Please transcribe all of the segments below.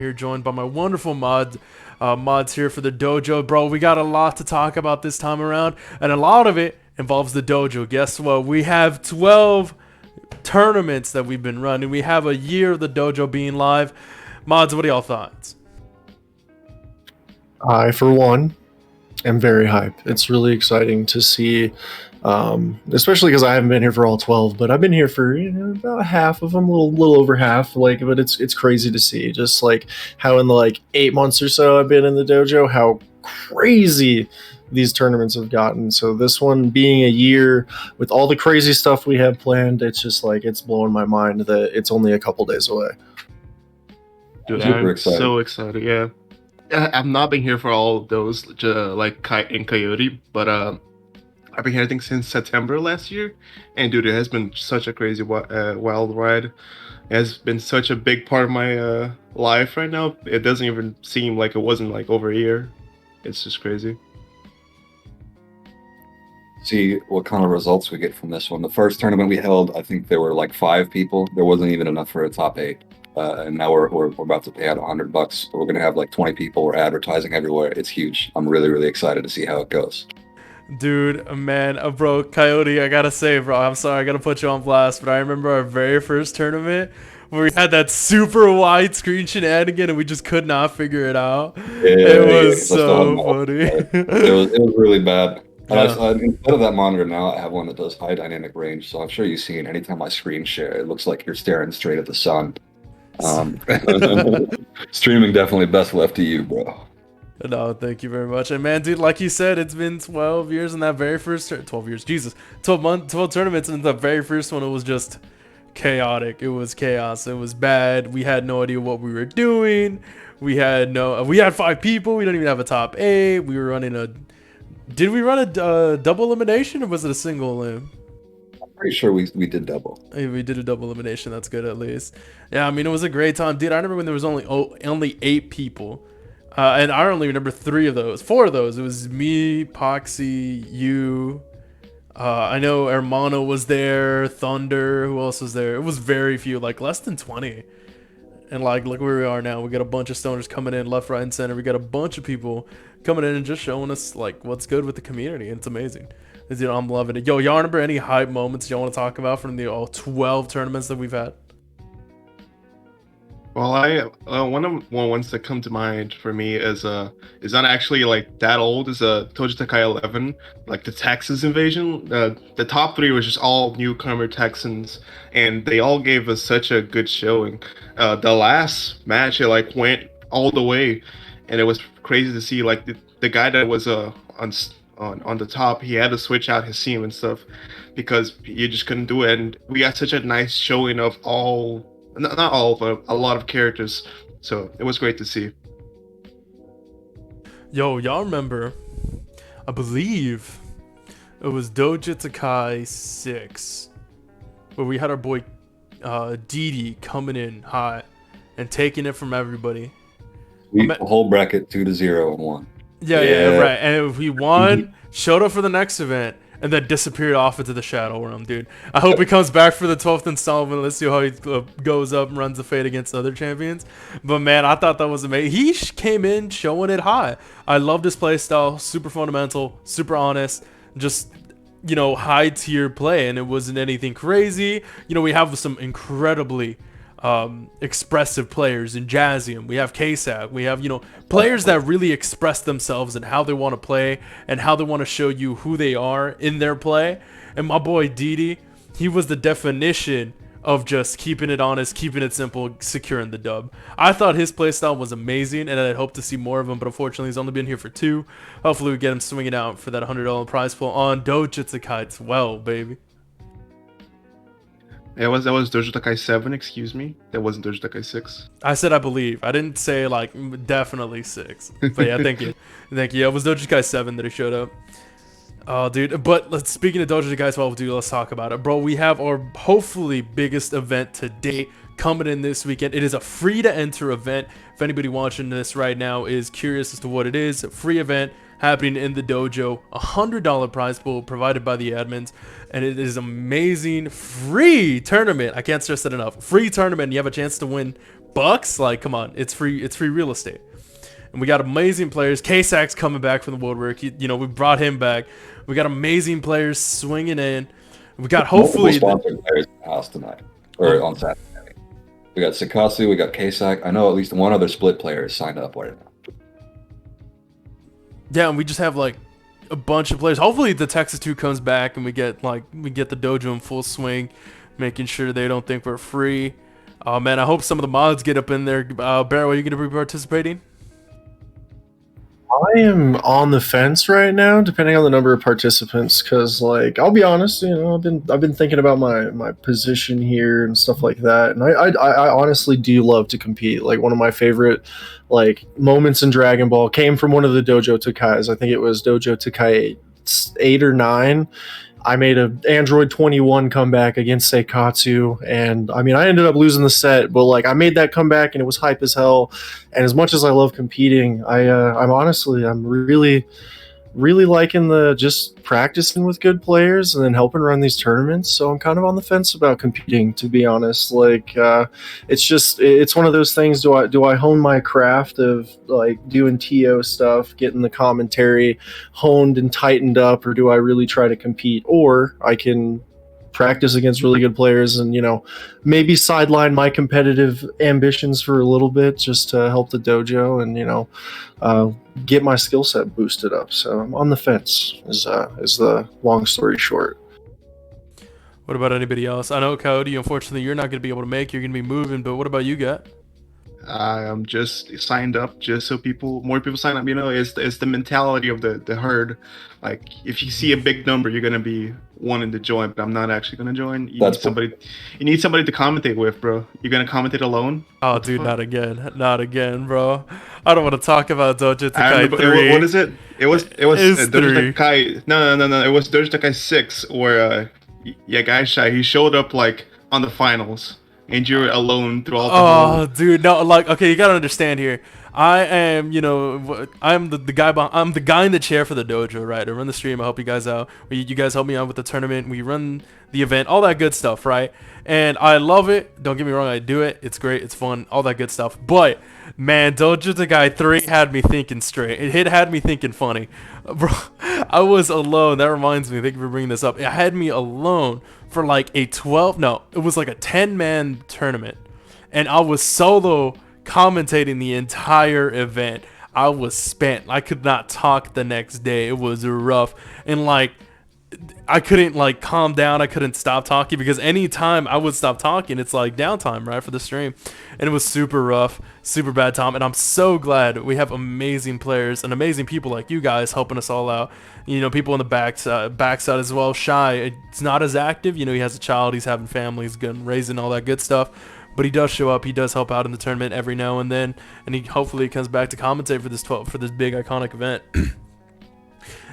Here, joined by my wonderful mods here for the dojo. Bro, we got a lot to talk about this time around, and a lot of it involves the dojo. Guess what? We have 12 tournaments that we've been running. We have a year of the dojo being live. Mods, what are y'all thoughts? I, for one, am very hyped. It's really exciting to see, especially because I haven't been here for all 12, but I've been here for about half of them, little over half. But it's crazy to see just like how in the 8 months or so I've been in the dojo, how crazy these tournaments have gotten. So this one being a year with all the crazy stuff we have planned, it's just it's blowing my mind that it's only a couple days away. Dude, Super I'm excited. so excited. Yeah, I've not been here for all those like in Coyote, but I've been here I think since September last year, and dude, it has been such a crazy wild ride. It has been such a big part of my life right now. It doesn't even seem like it wasn't like over a year. It's just crazy. See what kind of results we get from this one. The first tournament we held, I think there were like 5 people. There wasn't even enough for a top 8. And now we're about to pay out $100. We're gonna have like 20 people. We're advertising everywhere. It's huge. I'm really excited to see how it goes. Dude, man, bro, Coyote, I gotta say, bro, I'm sorry, I gotta put you on blast, but I remember our very first tournament where we had that super wide screen shenanigan and we just could not figure it out. It was so funny. It was really bad. And Yeah. instead of that monitor now, I have one that does high dynamic range. So I'm sure you've seen anytime I screen share, it looks like you're staring straight at the sun. Streaming definitely best left to you, bro. No, thank you very much. And man, dude, like you said, it's been 12 years in that very first 12 years. Jesus. 12 tournaments, and the very first one it was just chaotic. It was chaos. It was bad. We had no idea what we were doing. We had 5 people. We didn't even have a top 8. We were running a Did we run a double elimination or was it a single elim? Pretty sure we did double. Hey, we did a double elimination. That's good at least. Yeah, I mean, it was a great time, dude. I remember when there was only 8 people. And I only remember 4 of those. It was me, Poxy, you. I know Hermano was there, Thunder. Who else was there? It was very few, like less than 20. And like, look where we are now. We got a bunch of stoners coming in left, right, and center. We got a bunch of people coming in and just showing us like what's good with the community. It's amazing. I'm loving it. Yo, y'all remember any hype moments y'all want to talk about from the all 12 tournaments that we've had? Well, one of the ones that come to mind for me is not actually like that old. Is Dojotaikai 11, like the Texas invasion. The top 3 was just all newcomer Texans, and they all gave us such a good showing. The last match, it like went all the way, and it was crazy to see like the guy that was on the top, he had to switch out his team and stuff because you just couldn't do it. And we got such a nice showing of not all, but a lot of characters. So it was great to see. Yo, y'all remember? I believe it was Dojotaikai 6, where we had our boy Didi coming in hot and taking it from everybody. The whole bracket 2-0 and won. Yeah, right. And he won, showed up for the next event, and then disappeared off into the shadow realm, dude. I hope he comes back for the 12th installment. Let's see how he goes up and runs the fate against other champions. But man, I thought that was amazing. He came in showing it high. I loved his play style. Super fundamental, super honest, just high tier play, and it wasn't anything crazy. We have some incredibly expressive players in Jazzium. We have KSAC. We have players that really express themselves and how they want to play and how they want to show you who they are in their play. And my boy Didi, he was the definition of just keeping it honest, keeping it simple, securing the dub. I thought his playstyle was amazing, and I'd hope to see more of him, but unfortunately he's only been here for 2. Hopefully we get him swinging out for that $100 prize pool on Dojotaikai 12, baby. That was Dojotaikai 7, excuse me. That wasn't Dojotaikai 6. I said I believe. I didn't say like definitely 6. But yeah, thank you. Thank you. It was Dojotaikai 7 that he showed up. Oh, dude. But speaking of Dojotaikai 12, dude, let's talk about it. Bro, we have our hopefully biggest event to date coming in this weekend. It is a free to enter event. If anybody watching this right now is curious as to what it is, a free event happening in the dojo, $100 prize pool provided by the admins, and it is amazing. Free tournament. I can't stress that enough. Free tournament. You have a chance to win bucks. Like, come on, it's free real estate. And we got amazing players. K-Sack's coming back from the woodwork. We brought him back. We got amazing players swinging in. We got hopefully sponsored players in the house tonight or on Saturday. We got Sakasu, we got K-Sack. I know at least one other split player is signed up right now. Yeah, and we just have like a bunch of players. Hopefully the Texas 2 comes back and we get the Dojo in full swing, making sure they don't think we're free. Oh man, I hope some of the mods get up in there. Barrow, are you going to be participating? I am on the fence right now, depending on the number of participants. Because, like, I'll be honest, I've been thinking about my position here and stuff like that, and I honestly do love to compete. Like, one of my favorite moments in Dragon Ball came from one of the Dojo Takais. I think it was Dojo Takai 8 or 9. I made an Android 21 comeback against Seikatsu, and I mean, I ended up losing the set, but I made that comeback, and it was hype as hell. And as much as I love competing, I'm really liking the just practicing with good players and then helping run these tournaments. So I'm kind of on the fence about competing, to be honest. It's one of those things. Do I hone my craft of doing TO stuff, getting the commentary honed and tightened up, or do I really try to compete? Or I can practice against really good players and maybe sideline my competitive ambitions for a little bit just to help the dojo and get my skill set boosted up. So I'm on the fence is the long story short. What about anybody else? I know, Cody, unfortunately you're not going to be able to make, you're going to be moving, but what about you, Gat? I'm just signed up just so more people sign up. It's the mentality of the herd. Like, if you see a big number, you're gonna be wanting to join, but I'm not actually gonna join. You need somebody to commentate with, bro. You're gonna commentate alone? Oh, dude, not again, bro. I don't want to talk about Dojo Takai 3. What is it? It was It's Dojo 3. Takai. No. It was Dojo Takai 6, where Guy Shy, he showed up on the finals. And you're alone throughout the whole... dude, no, okay, you gotta understand here. I am, I'm the guy. I'm the guy in the chair for the dojo, right? I run the stream. I help you guys out. You guys help me out with the tournament. We run the event, all that good stuff, right? And I love it. Don't get me wrong, I do it. It's great. It's fun. All that good stuff. But man, Dojo Takai 3 had me thinking straight. It had me thinking funny, bro. I was alone. That reminds me. Thank you for bringing this up. It had me alone for a 12. No, it was a 10-man tournament, and I was solo commentating the entire event. I was spent. I could not talk the next day. It was rough, and I couldn't calm down. I couldn't stop talking because anytime I would stop talking, it's downtime, right, for the stream. And it was super rough, super bad time. And I'm so glad we have amazing players and amazing people like you guys helping us all out. People on the backside as well. Shy, it's not as active. He has a child. He's having family. He's good, raising all that good stuff. But he does show up. He does help out in the tournament every now and then. And he hopefully comes back to commentate for this big iconic event.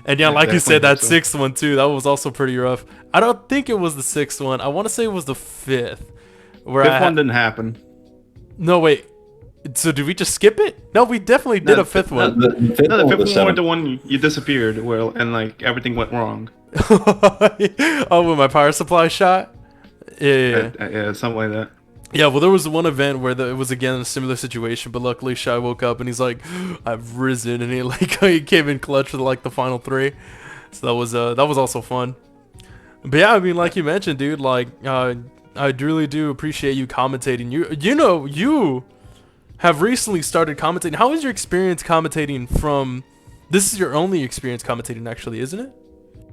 And yeah, like you said, that 6th one too, that was also pretty rough. I don't think it was the 6th one. I want to say it was the 5th. Fifth one didn't happen. No, wait. So did we just skip it? No, we definitely did a 5th one. The 5th one was the one you disappeared, and everything went wrong. Oh, with my power supply shot? Yeah, something like that. Yeah, well, there was one event where it was again a similar situation, but luckily Shy woke up and he's like, "I've risen," and he came in clutch for the final 3. So that was also fun. But yeah, I mean, like you mentioned, dude, I really do appreciate you commentating. You have recently started commentating. How is your experience commentating from? This is your only experience commentating, actually, isn't it?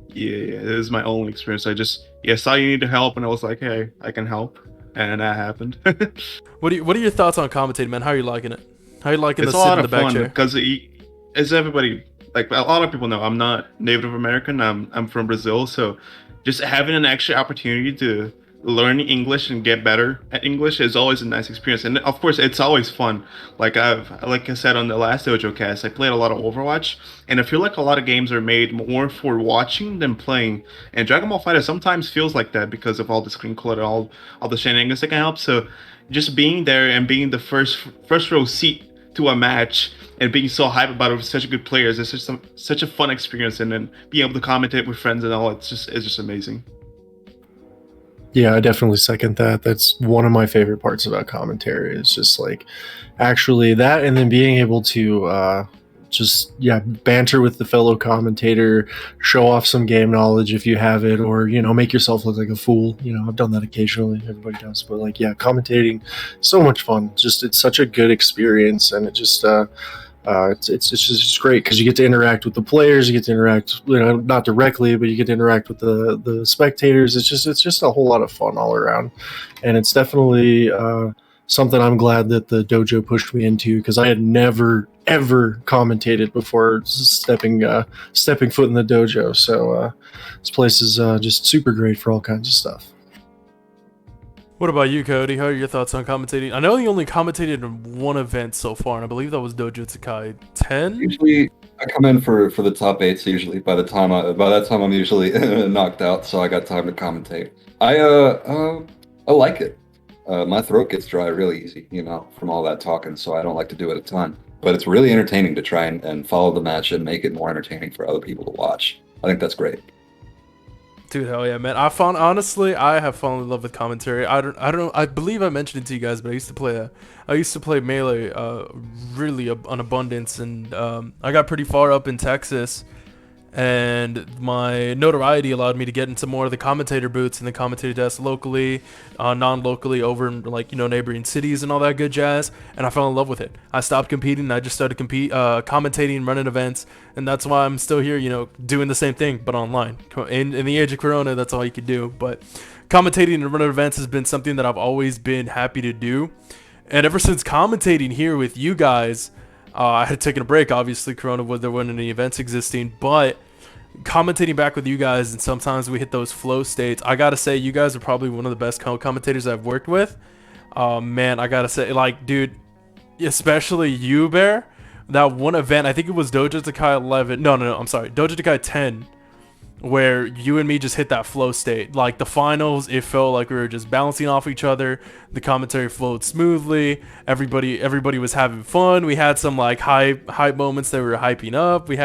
Yeah, it is my only experience. I saw you needed help, and I was like, hey, I can help. And that happened. What are your thoughts on commentating, man? How are you liking it? How are you liking the sit in the back chair? Because as everybody, a lot of people know, I'm not Native American. I'm from Brazil, so just having an extra opportunity to learn English and get better at English is always a nice experience. And of course, it's always fun. Like I said on the last Dojocast, I played a lot of Overwatch, and I feel like a lot of games are made more for watching than playing. And Dragon Ball FighterZ sometimes feels like that because of all the screen clutter, all the shenanigans that can help. So just being there and being the first row seat to a match and being so hyped about it with such good players, it's such a fun experience. And then being able to commentate with friends and all, it's just amazing. Yeah, I definitely second that. That's one of my favorite parts about commentary. It's just like actually that, and then being able to just banter with the fellow commentator, show off some game knowledge if you have it, or make yourself look like a fool. I've done that occasionally. Everybody does, but like commentating, so much fun. Just it's such a good experience, and it just it's just great because you get to interact with the players, you get to interact, not directly, but you get to interact with the spectators. It's just a whole lot of fun all around, and it's definitely something I'm glad that the dojo pushed me into, because I had never ever commentated before stepping foot in the dojo. So this place is just super great for all kinds of stuff. What about you, Cody? How are your thoughts on commentating? I know you only commentated in one event so far, and I believe that was Dojotaikai 10. Usually, I come in for the top 8s. Usually, by that time I'm usually knocked out, so I got time to commentate. I like it. My throat gets dry really easy, from all that talking, so I don't like to do it a ton. But it's really entertaining to try and follow the match and make it more entertaining for other people to watch. I think that's great. Dude, hell yeah, man! I have fallen in love with commentary. I don't know. I believe I mentioned it to you guys, but I used to play Melee, really on abundance, and I got pretty far up in Texas, and my notoriety allowed me to get into more of the commentator booths and the commentator desks locally, non-locally, over in neighboring cities and all that good jazz. And I fell in love with it. I stopped competing and I just started commentating, running events, and that's why I'm still here, doing the same thing but online. In the age of Corona, that's all you could do. But commentating and running events has been something that I've always been happy to do. And ever since commentating here with you guys, I had taken a break. Obviously, Corona, there weren't any events existing, but commentating back with you guys, and sometimes we hit those flow states. I gotta say, you guys are probably one of the best commentators I've worked with. Man, I gotta say, like, dude, especially you, Bear. That one event, I think it was Dojotaikai 11. No, I'm sorry, Dojotaikai 10, where you and me just hit that flow state. Like the finals, it felt like we were just bouncing off each other. The commentary flowed smoothly. Everybody was having fun. We had some like hype moments that we were hyping up. We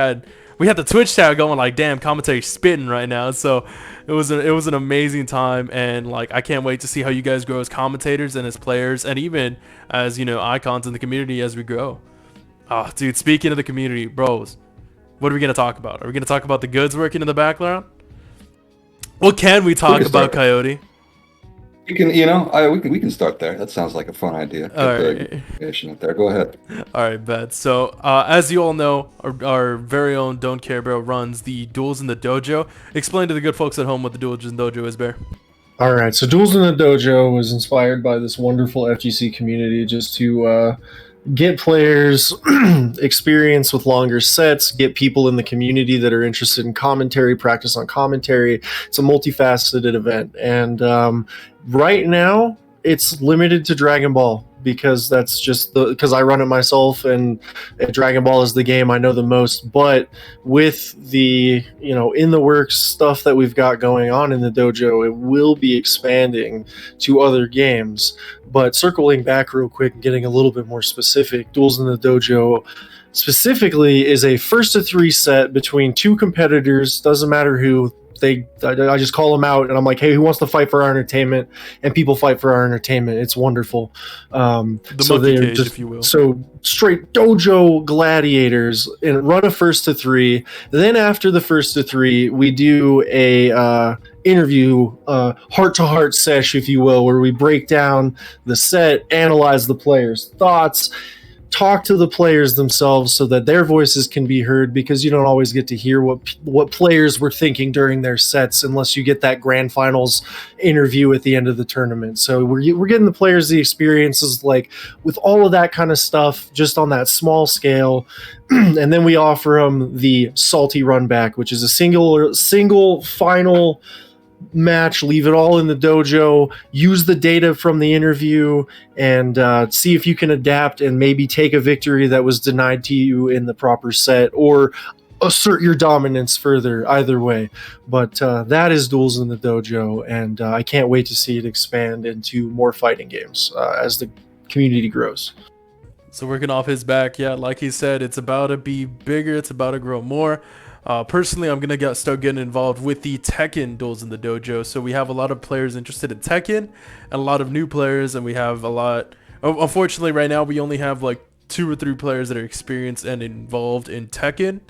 had the Twitch chat going like, damn, commentary spitting right now. So it was an amazing time, and like I can't wait to see how you guys grow as commentators and as players, and even as icons in the community as we grow. Oh, dude, speaking of the community, bros, what are we gonna talk about? Are we gonna talk about the goods working in the background? What can we talk about, Coyote? You can, we can start there. That sounds like a fun idea. All right. There. Go ahead. All right, bet. So, as you all know, our very own Don't Care Bear runs the Duels in the Dojo. Explain to the good folks at home what the Duels in the Dojo is, Bear. All right, so Duels in the Dojo was inspired by this wonderful FGC community just to get players experience with longer sets, get people in the community that are interested in commentary, practice on commentary. It's a multifaceted event, and right now it's limited to Dragon Ball, because that's just because I run it myself, and Dragon Ball is the game I know the most. But with the in the works stuff that we've got going on in the dojo, it will be expanding to other games. But circling back real quick and getting a little bit more specific, Duels in the Dojo specifically is a 1-to-3 set between two competitors. Doesn't matter who. I just call them out, and I'm like, hey, who wants to fight for our entertainment? And people fight for our entertainment. It's wonderful. The monkey cage, if you will. So straight dojo gladiators, and run a 1-to-3. Then after the 1-to-3, we do a interview, heart-to-heart sesh, if you will, where we break down the set, analyze the players' thoughts, talk to the players themselves so that their voices can be heard, because you don't always get to hear what players were thinking during their sets unless you get that grand finals interview at the end of the tournament. So we're getting the players the experiences, like with all of that kind of stuff, just on that small scale. And then we offer them the salty run back, which is a single final match. Leave it all in the dojo, use the data from the interview, and see if you can adapt and maybe take a victory that was denied to you in the proper set, or assert your dominance further. Either way, but that is Duels in the Dojo, and I can't wait to see it expand into more fighting games as the community grows. So working off his back, yeah, like he said, it's about to be bigger, it's about to grow more. Personally, I'm gonna start getting involved with the Tekken duels in the dojo. So we have a lot of players interested in Tekken, and a lot of new players, and we have a lot. Unfortunately, right now we only have like 2 or 3 players that are experienced and involved in Tekken.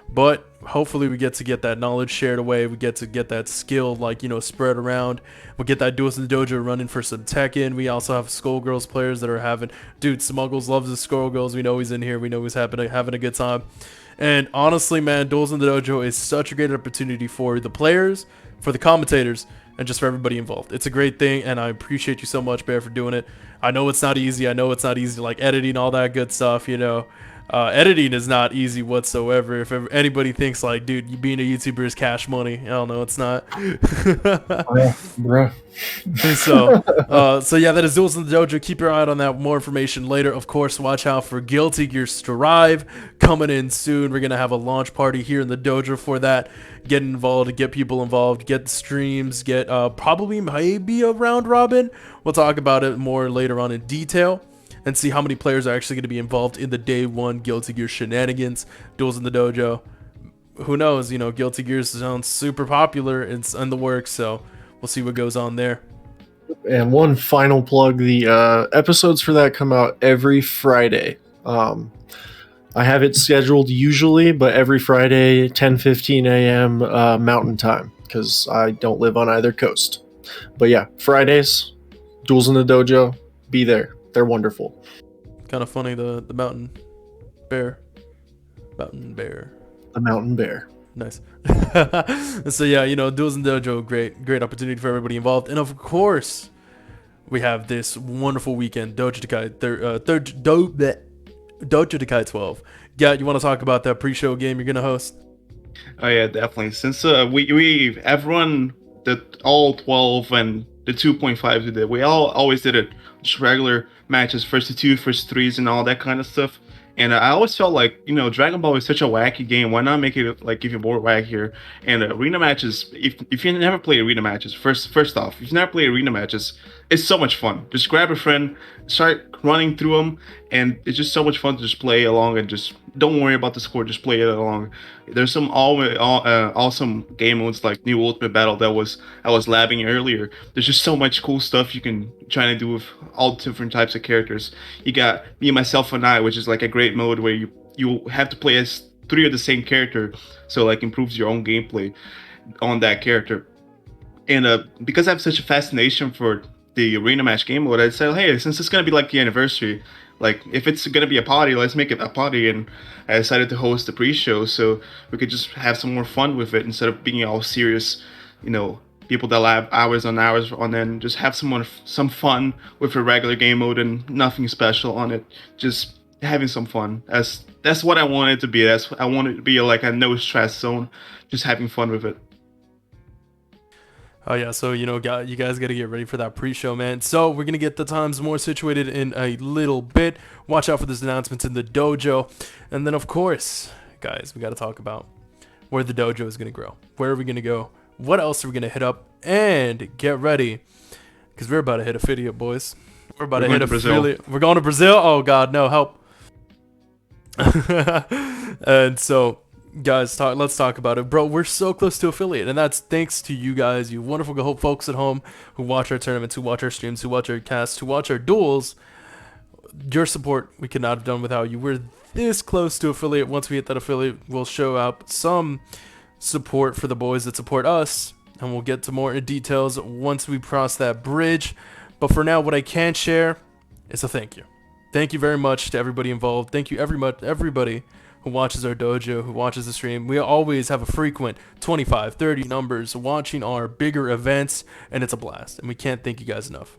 But hopefully we get to get that knowledge shared away. We get to get that skill, like, spread around. We'll get that Duels in the Dojo running for some Tekken. We also have Skullgirls players that are having, dude, Smuggles loves the Skullgirls. We know he's in here. We know he's having a good time. And honestly, man, Duels in the Dojo is such a great opportunity for the players, for the commentators, and just for everybody involved. It's a great thing, and I appreciate you so much, Bear, for doing it. I know it's not easy. I know it's not easy, like editing all that good stuff, editing is not easy whatsoever. If anybody thinks like, dude, you being a YouTuber is cash money, hell no, it's not. Bruh. So yeah, that is Duels in the Dojo. Keep your eye out on that. More information later. Of course, watch out for Guilty Gear Strive coming in soon. We're gonna have a launch party here in the dojo for that. Get involved, get people involved, get streams, get probably maybe a round robin. We'll talk about it more later on in detail, and see how many players are actually going to be involved in the day one Guilty Gear shenanigans, Duels in the Dojo. Who knows? Guilty Gear sounds super popular. It's in the works, so we'll see what goes on there. And one final plug: the episodes for that come out every Friday. I have it scheduled usually, but every Friday, 10:15 a.m. Mountain Time, because I don't live on either coast. But yeah, Fridays, Duels in the Dojo, be there. They're wonderful. Kind of funny, the mountain bear. The mountain bear. Nice. So yeah, Duels in the Dojo, great opportunity for everybody involved. And of course, we have this wonderful weekend, Dojotaikai 12. Yeah, you want to talk about that pre-show game you're going to host? Oh yeah, definitely. Since we everyone the all 12 and the 2.5 we did, we always did it just regular matches, first to 2, first to 3s, and all that kind of stuff. And I always felt like, Dragon Ball is such a wacky game. Why not make it like even more wackier? And arena matches, if you never play arena matches, first off, if you never play arena matches, it's so much fun. Just grab a friend, start running through them, and it's just so much fun to just play along and just don't worry about the score. Just play it along. There's some awesome game modes like New Ultimate Battle that I was labbing earlier. There's just so much cool stuff you can try to do with all different types of characters. You got Me, Myself, and I, which is like a great mode where you have to play as 3 of the same character, so like improves your own gameplay on that character. And because I have such a fascination for the arena match game mode, I said, hey, since it's gonna be like the anniversary, like if it's gonna be a party, let's make it a party. And I decided to host the pre-show so we could just have some more fun with it instead of being all serious, people that have hours on hours on end. Just have some fun with a regular game mode and nothing special on it. Just having some fun. That's what I want it to be. I want it to be like a no stress zone. Just having fun with it. Oh yeah, so you guys got to get ready for that pre-show, man. So we're gonna get the times more situated in a little bit. Watch out for those announcements in the dojo, and then of course, guys, we got to talk about where the dojo is gonna grow. Where are we gonna go? What else are we gonna hit up? And get ready, because we're about to hit affiliate, boys. We're about to hit affiliate. We're going to Brazil. Oh God, no, help! And so, guys, let's talk about it, bro. We're so close to affiliate, and that's thanks to you guys, you wonderful folks at home who watch our tournaments, who watch our streams, who watch our casts, who watch our duels. Your support we could not have done without you. We're this close to affiliate. Once we hit that affiliate, we'll show up some support for the boys that support us, and we'll get to more details once we cross that bridge. But for now, what I can share is a thank you. Thank you very much to everybody involved. Thank you everybody who watches our dojo, who watches the stream. We always have a frequent 25, 30 numbers watching our bigger events, and it's a blast. And we can't thank you guys enough.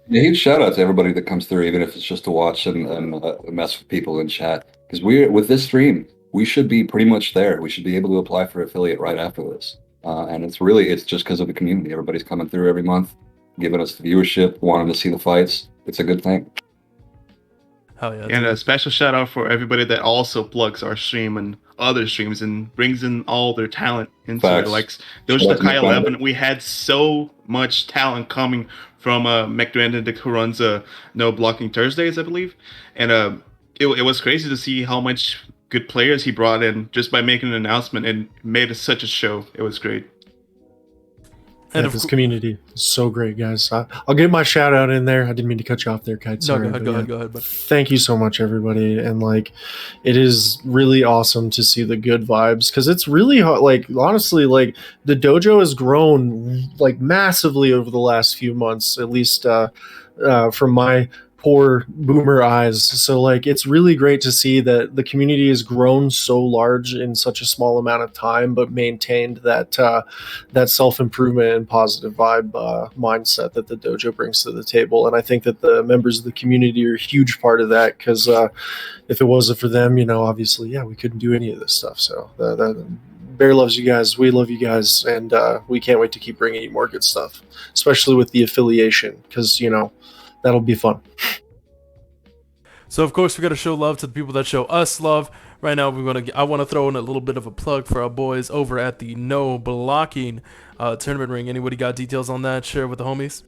Yeah, huge shout out to everybody that comes through, even if it's just to watch and mess with people in chat. Because with this stream, we should be pretty much there. We should be able to apply for affiliate right after this. And it's just because of the community. Everybody's coming through every month, giving us the viewership, wanting to see the fights. It's a good thing. Hell yeah, and a special shout out for everybody that also plugs our stream and other streams and brings in all their talent into it. Like Dojocast 11, we had so much talent coming from McDrandon, who runs No Blocking Thursdays, I believe. And it was crazy to see how much good players he brought in just by making an announcement and made it such a show. It was great. And Yeah, this community is so great, guys. I'll get my shout out in there. I didn't mean to cut you off there, Kite. Sorry, go ahead. But thank you so much, everybody. And like, it is really awesome to see the good vibes because it's really hard. Like, honestly, like the dojo has grown like massively over the last few months, at least from my poor boomer eyes. So like it's really great to see that the community has grown so large in such a small amount of time, but maintained that that self-improvement and positive vibe mindset that the dojo brings to the table. And I think that the members of the community are a huge part of that because if it wasn't for them, you know, obviously, yeah, we couldn't do any of this stuff. So Bear loves you guys. We love you guys. And we can't wait to keep bringing you more good stuff, especially with the affiliation because, you know, that'll be fun. So of course we got to show love to the people that show us love. Right now I want to throw in a little bit of a plug for our boys over at the No Blocking tournament ring. Anybody got details on that? Share with the homies.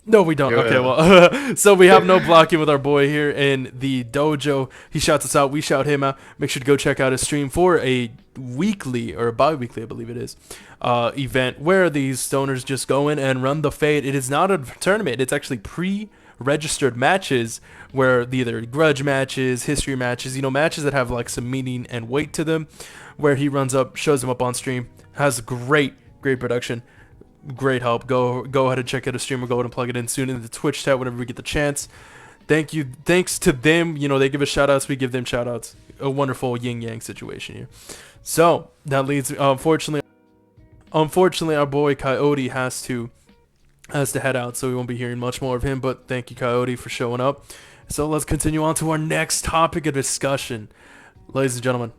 No, we don't. Yeah. Okay, well, so we have No Blocking with our boy here in the dojo. He shouts us out. We shout him out. Make sure to go check out his stream for a weekly or bi-weekly, I believe it is, event where these stoners just go in and run the fade. It is not a tournament. It's actually pre-registered matches where either grudge matches, history matches, you know, matches that have like some meaning and weight to them, where he runs up, shows them up on stream, has great production. Great help. Go ahead and check out a stream or go ahead and plug it in soon in the Twitch chat whenever we get the chance. Thanks to them. You know, they give us shout outs, we give them shout outs. A wonderful yin yang situation here. So that leads unfortunately our boy Coyote has to head out, so we won't be hearing much more of him, but thank you, Coyote, for showing up. So let's continue on to our next topic of discussion. Ladies and gentlemen,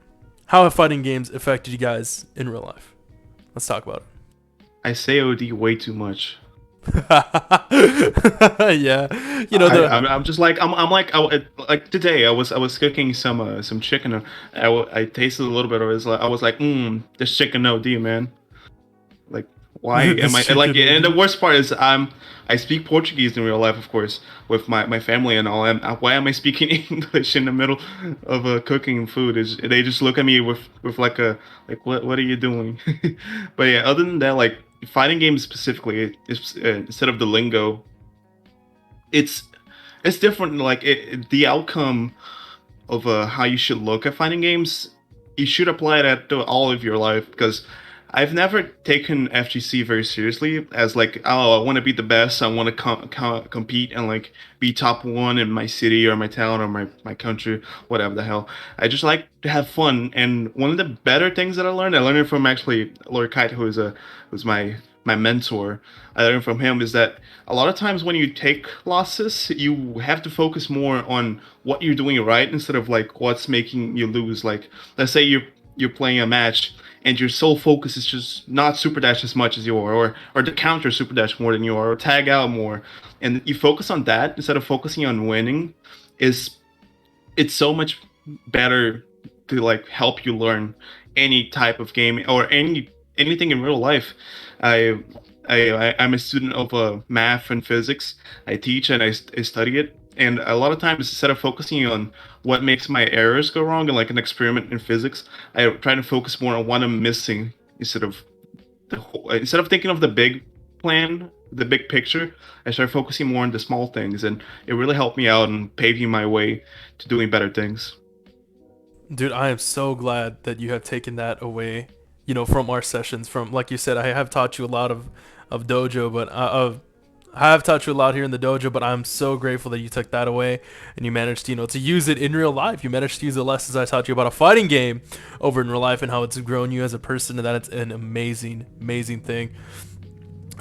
how have fighting games affected you guys in real life? Let's talk about it. I say OD way too much. Yeah, you know, I'm just like like today I was cooking some chicken and I tasted a little bit of it. I was like, this chicken OD, man. Like, why am I like? And the worst part is I speak Portuguese in real life, of course, with my family and all. And why am I speaking English in the middle of cooking food? They just look at me with like what are you doing? But yeah, other than that, like fighting games specifically, instead of the lingo, it's different. Like the outcome of how you should look at fighting games, you should apply that to all of your life because I've never taken FGC very seriously as like, oh, I want to be the best. I want to compete and like be top one in my city or my town or my country, whatever the hell. I just like to have fun. And one of the better things that I learned it from actually Lord Kite, who's my mentor. I learned from him is that a lot of times when you take losses, you have to focus more on what you're doing right instead of like what's making you lose. Like, let's say you're playing a match and your sole focus is just not super dash as much as you are, or the counter super dash more than you are, or tag out more, and you focus on that instead of focusing on winning, it's so much better to like help you learn any type of game or anything in real life. I'm a student of math and physics. I teach and I study it. And a lot of times, instead of focusing on what makes my errors go wrong, and like an experiment in physics, I try to focus more on what I'm missing instead of thinking of the big plan, the big picture. I start focusing more on the small things, and it really helped me out and paving my way to doing better things. Dude, I am so glad that you have taken that away, you know, from our sessions. From, like you said, I have taught you a lot of dojo, but I have taught you a lot here in the dojo, but I'm so grateful that you took that away and you managed to, you know, to use it in real life. You managed to use the lessons I taught you about a fighting game over in real life and how it's grown you as a person, and that it's an amazing thing.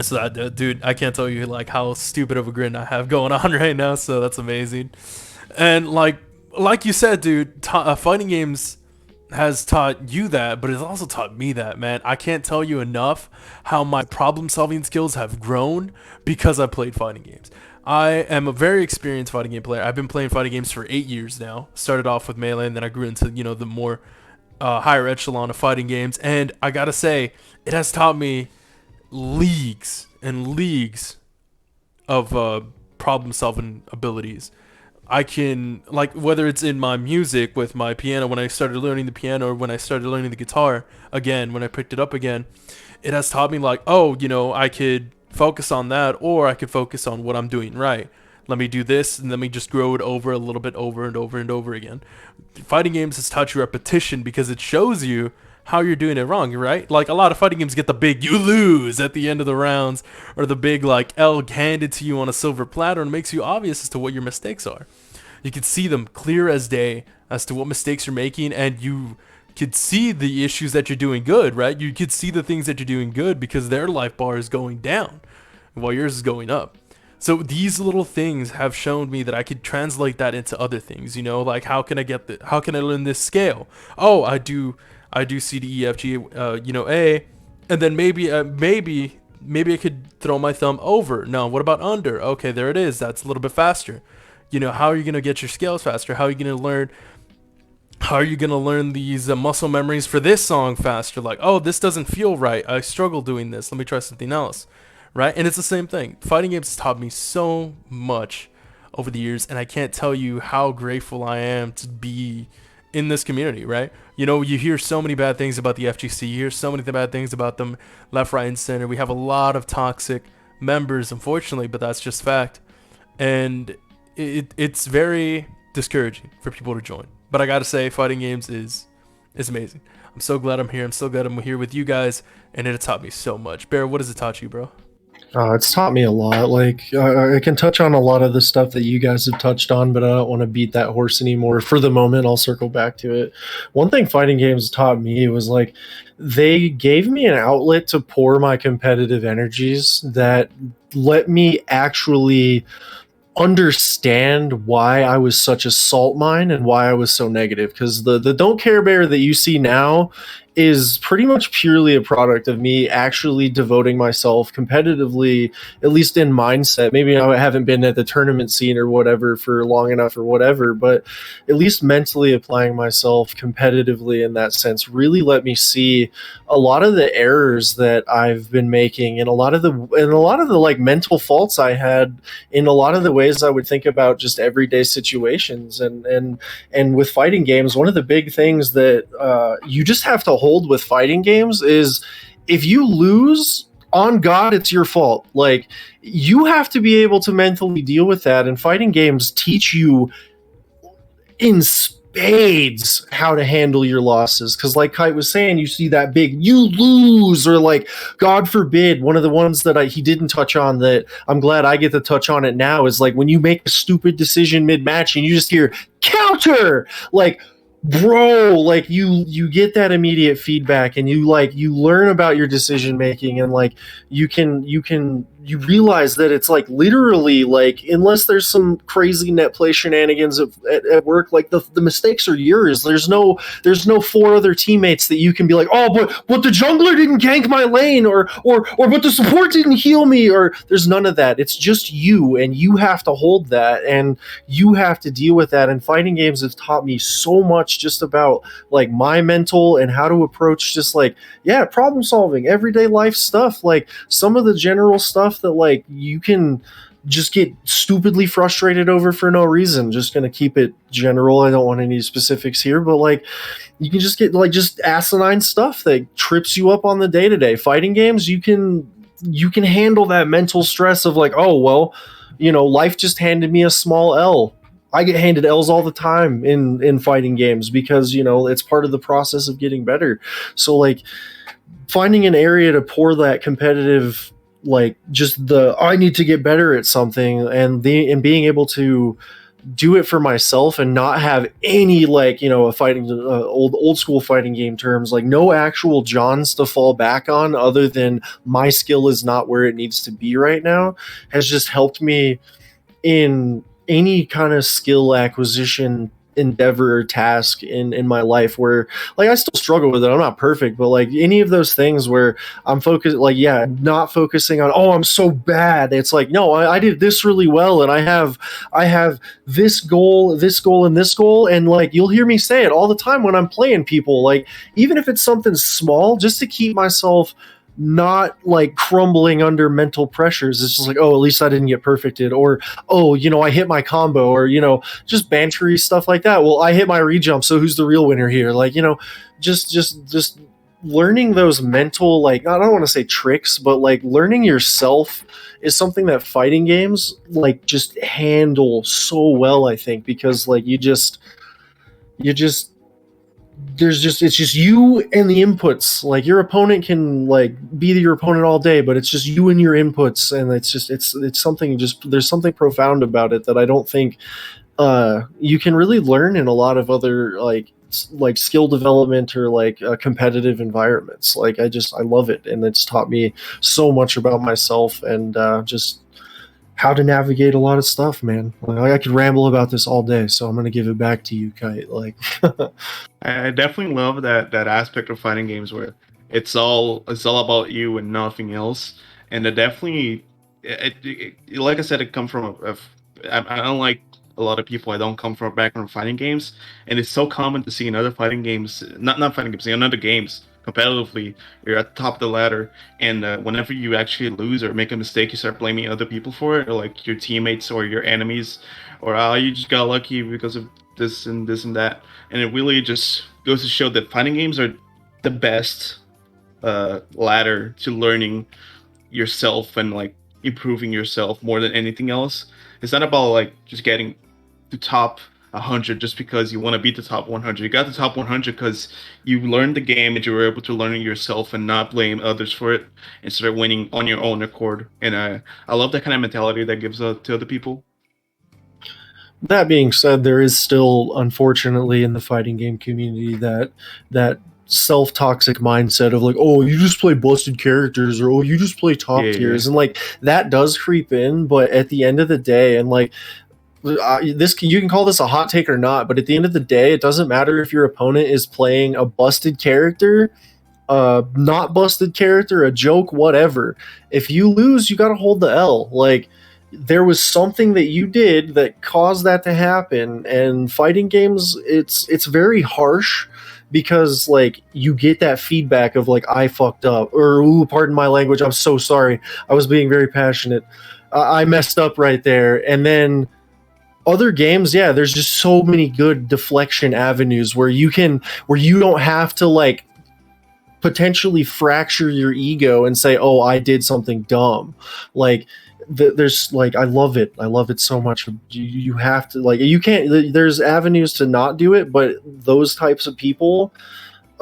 So that, dude, I can't tell you like how stupid of a grin I have going on right now. So that's amazing. And like you said, dude, fighting games has taught you that, but it's also taught me that, man. I can't tell you enough how my problem solving skills have grown because I played fighting games. I am a very experienced fighting game player. I've been playing fighting games for 8 years now. Started off with Melee, and then I grew into, you know, the more higher echelon of fighting games. And I gotta say, it has taught me leagues and leagues of problem solving abilities. I can, like, whether it's in my music with my piano when I started learning the piano, or when I started learning the guitar again when I picked it up again, it has taught me, like, oh, I could focus on that, or I could focus on what I'm doing right. Let me do this, and let me just grow it over a little bit, over and over and over again. Fighting games has taught you repetition because it shows you how you're doing it wrong, right? Like, a lot of fighting games get the big "you lose" at the end of the rounds, or the big, like, L handed to you on a silver platter, and it makes you obvious as to what your mistakes are. You can see them clear as day as to what mistakes you're making, and you could see the issues that you're doing good, right? You could see the things that you're doing good because their life bar is going down while yours is going up. So these little things have shown me that I could translate that into other things, like, how can I learn this scale? Oh, I do C, D, E, F, G, A, and then maybe I could throw my thumb over. No, what about under? Okay, there it is. That's a little bit faster. How are you going to get your scales faster? How are you going to learn these muscle memories for this song faster? Like, oh, this doesn't feel right. I struggle doing this. Let me try something else. Right? And it's the same thing. Fighting games has taught me so much over the years, and I can't tell you how grateful I am to be in this community, right? You hear so many bad things about the FGC. You hear so many bad things about them left, right, and center. We have a lot of toxic members, unfortunately, but that's just fact. And it's very discouraging for people to join. But I gotta say, fighting games is amazing. I'm so glad I'm here. I'm so glad I'm here with you guys, and it taught me so much. Bear, what has it taught you, bro? It's taught me a lot. Like, I can touch on a lot of the stuff that you guys have touched on, but I don't want to beat that horse anymore. For the moment, I'll circle back to it. One thing fighting games taught me was, like, they gave me an outlet to pour my competitive energies that let me actually understand why I was such a salt mine and why I was so negative. Because the Don't Care Bear that you see now is pretty much purely a product of me actually devoting myself competitively, at least in mindset. Maybe I haven't been at the tournament scene or whatever for long enough or whatever, but at least mentally applying myself competitively in that sense really let me see a lot of the errors that I've been making, and a lot of the like mental faults I had in a lot of the ways I would think about just everyday situations. And with fighting games, one of the big things that you just have to hold with fighting games is, if you lose, on God, it's your fault. Like, you have to be able to mentally deal with that, and fighting games teach you in spades how to handle your losses. Because, like Kite was saying, you see that big "you lose," or, like, God forbid, one of the ones that he didn't touch on that I'm glad I get to touch on it now is, like, when you make a stupid decision mid-match and you just hear "counter," like, bro, like, you get that immediate feedback, and you learn about your decision making, and, like, you realize that it's, like, literally, like, unless there's some crazy net play shenanigans at work, like, the mistakes are yours. There's no 4 other teammates that you can be like, oh, but the jungler didn't gank my lane, or but the support didn't heal me, or there's none of that. It's just you, and you have to hold that, and you have to deal with that. And fighting games have taught me so much just about, like, my mental and how to approach just, like, problem solving, everyday life stuff, like some of the general stuff that, like, you can just get stupidly frustrated over for no reason. Just gonna keep it general. I don't want any specifics here, but, like, you can just get, like, just asinine stuff that trips you up on the day-to-day. Fighting games, you can handle that mental stress of, like, oh, well, life just handed me a small L. I get handed L's all the time in fighting games because, it's part of the process of getting better. So, like, finding an area to pour that competitive, like, just I need to get better at something, and being able to do it for myself and not have any, like, a fighting old school fighting game terms, like, no actual Johns to fall back on other than my skill is not where it needs to be right now, has just helped me in any kind of skill acquisition endeavor or task in my life, where, like, I still struggle with it. I'm not perfect, but, like, any of those things where I'm focused, like, not focusing on, oh, I'm so bad. It's like, no, I did this really well, and I have this goal, and this goal, and, like, you'll hear me say it all the time when I'm playing people, like, even if it's something small, just to keep myself not like crumbling under mental pressures. It's just like, oh, at least I didn't get perfected, or oh, I hit my combo, or just bantery stuff like that. Well, I hit my rejump, so who's the real winner here? Like, just learning those mental, like, I don't want to say tricks, but like learning yourself is something that fighting games like just handle so well, I think, because like you just it's just you and the inputs. Like your opponent can like be your opponent all day, but it's just you and your inputs, and it's something, just there's something profound about it that I don't think you can really learn in a lot of other like skill development or like competitive environments. Like I love it, and it's taught me so much about myself and just how to navigate a lot of stuff, man. Like, I could ramble about this all day, so I'm gonna give it back to you, Kite. Like, I definitely love that aspect of fighting games where it's all about you and nothing else. And it definitely, like I said, it comes from I don't like a lot of people. I don't come from a background of fighting games, and it's so common to see in other fighting games, not fighting games, in other games competitively, you're at the top of the ladder, and whenever you actually lose or make a mistake, you start blaming other people for it, or like your teammates or your enemies, or oh, you just got lucky because of this and this and that. And it really just goes to show that fighting games are the best ladder to learning yourself and like improving yourself more than anything else. It's not about like just getting to top 100 just because you want to beat the top 100. You got the top 100 because you learned the game and you were able to learn it yourself and not blame others for it and start winning on your own accord. And I love that kind of mentality that gives to other people. that being said, there is still, unfortunately, in the fighting game community that self-toxic mindset of like, oh, you just play busted characters, or oh, you just play top tiers, and like that does creep in. But at the end of the day, and like this, you can call this a hot take or not, but at the end of the day, it doesn't matter if your opponent is playing a busted character, not busted character, a joke, whatever. If you lose, you got to hold the L. Like, there was something that you did that caused that to happen. And fighting games, it's very harsh, because like you get that feedback of like, I fucked up, or ooh, pardon my language, I'm so sorry, I was being very passionate, I messed up right there. And then other games, yeah, there's just so many good deflection avenues where you don't have to like potentially fracture your ego and say, oh, I did something dumb. Like there's like, I love it so much. You have to, like, you can't, there's avenues to not do it, but those types of people,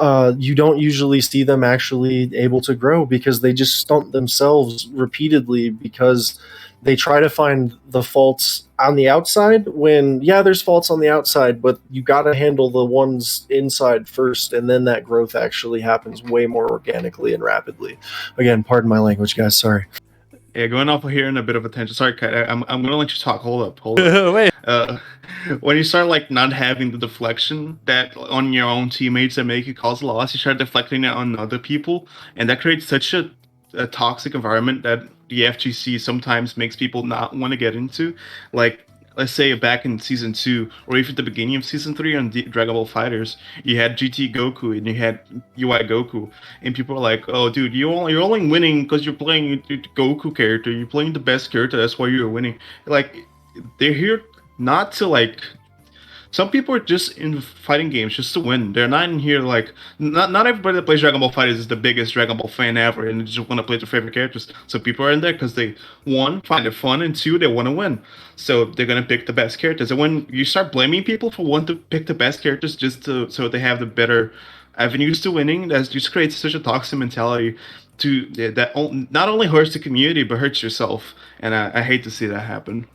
you don't usually see them actually able to grow, because they just stunt themselves repeatedly, because they try to find the faults on the outside when, yeah, there's faults on the outside, but you got to handle the ones inside first, and then that growth actually happens way more organically and rapidly. Again, pardon my language, guys. Sorry. Yeah, going off of here in a bit of a tangent. Sorry, Kat, I'm gonna let you talk. Hold up. Wait. When you start like not having the deflection that on your own teammates that make you cause a loss, you start deflecting it on other people, and that creates such a toxic environment that the FGC sometimes makes people not want to get into. Like, let's say back in season 2, or even at the beginning of season 3 on Dragon Ball Fighters, you had GT Goku and you had UI Goku, and people are like, "Oh, dude, you're only winning because you're playing the Goku character. You're playing the best character. That's why you're winning." Like, they're here not to like. Some people are just in fighting games just to win. They're not in here like, not everybody that plays Dragon Ball Fighters is the biggest Dragon Ball fan ever and they just want to play their favorite characters. So people are in there because they, one, find it fun, and two, they want to win. So they're gonna pick the best characters. And when you start blaming people for wanting to pick the best characters so they have the better avenues to winning, that just creates such a toxic mentality that not only hurts the community but hurts yourself. And I hate to see that happen.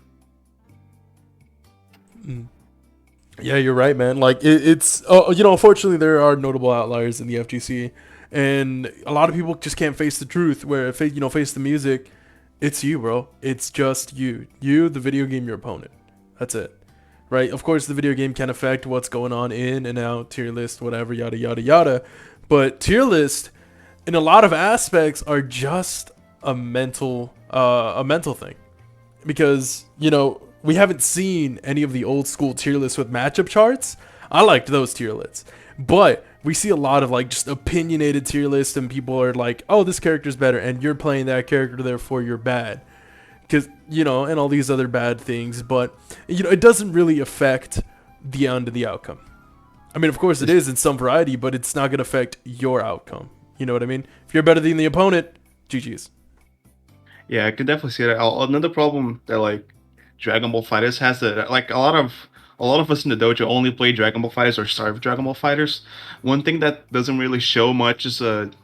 Yeah, you're right, man. Like it's unfortunately there are notable outliers in the FGC, and a lot of people just can't face the truth. Where if face the music, it's you, bro. It's just you, the video game, your opponent. That's it, right? Of course, the video game can affect what's going on in and out, tier list, whatever, yada yada yada. But tier list, in a lot of aspects, are just a mental thing, because we haven't seen any of the old school tier lists with matchup charts. I liked those tier lists. But we see a lot of like just opinionated tier lists, and people are like, oh, this character's better, and you're playing that character, therefore you're bad. Because, you know, and all these other bad things, but, you know, it doesn't really affect the end of the outcome. I mean, of course it is in some variety, but it's not going to affect your outcome. You know what I mean? If you're better than the opponent, GG's. Yeah, I can definitely see that. Another problem that like Dragon Ball Fighters has, that like a lot of us in the dojo only play Dragon Ball Fighters or serve Dragon Ball Fighters. One thing that doesn't really show much is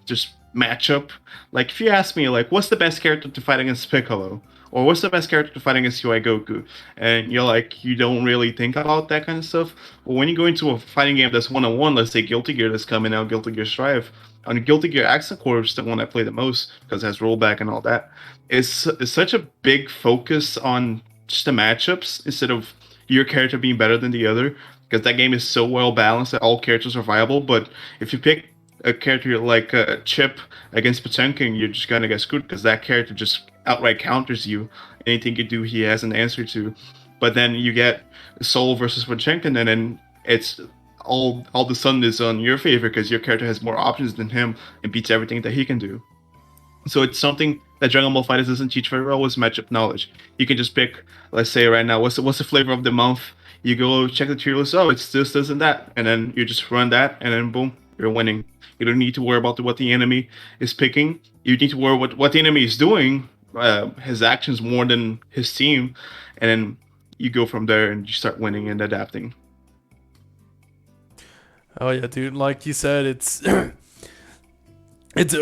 just matchup. Like if you ask me like what's the best character to fight against Piccolo, or what's the best character to fight against UI Goku, and you're like you don't really think about that kind of stuff. But when you go into a fighting game that's 1-on-1, let's say Guilty Gear that's coming out, Guilty Gear Strive. On Guilty Gear Accent Core is the one I play the most because it has rollback and all that. It's such a big focus on just the matchups instead of your character being better than the other, because that game is so well balanced that all characters are viable. But if you pick a character like Chip against Potemkin, you're just gonna get screwed because that character just outright counters you. Anything you do, he has an answer to. But then you get Soul versus Potemkin, and then it's all the sun is on your favor because your character has more options than him and beats everything that he can do. So it's something that Dragon Ball FighterZ doesn't teach very well, is matchup knowledge. You can just pick, let's say right now, what's the flavor of the month? You go check the tier list. Oh, it's this, and that, and then you just run that, and then boom, you're winning. You don't need to worry about what the enemy is picking. You need to worry what the enemy is doing, his actions more than his team, and then you go from there and you start winning and adapting. Oh yeah, dude. Like you said, it's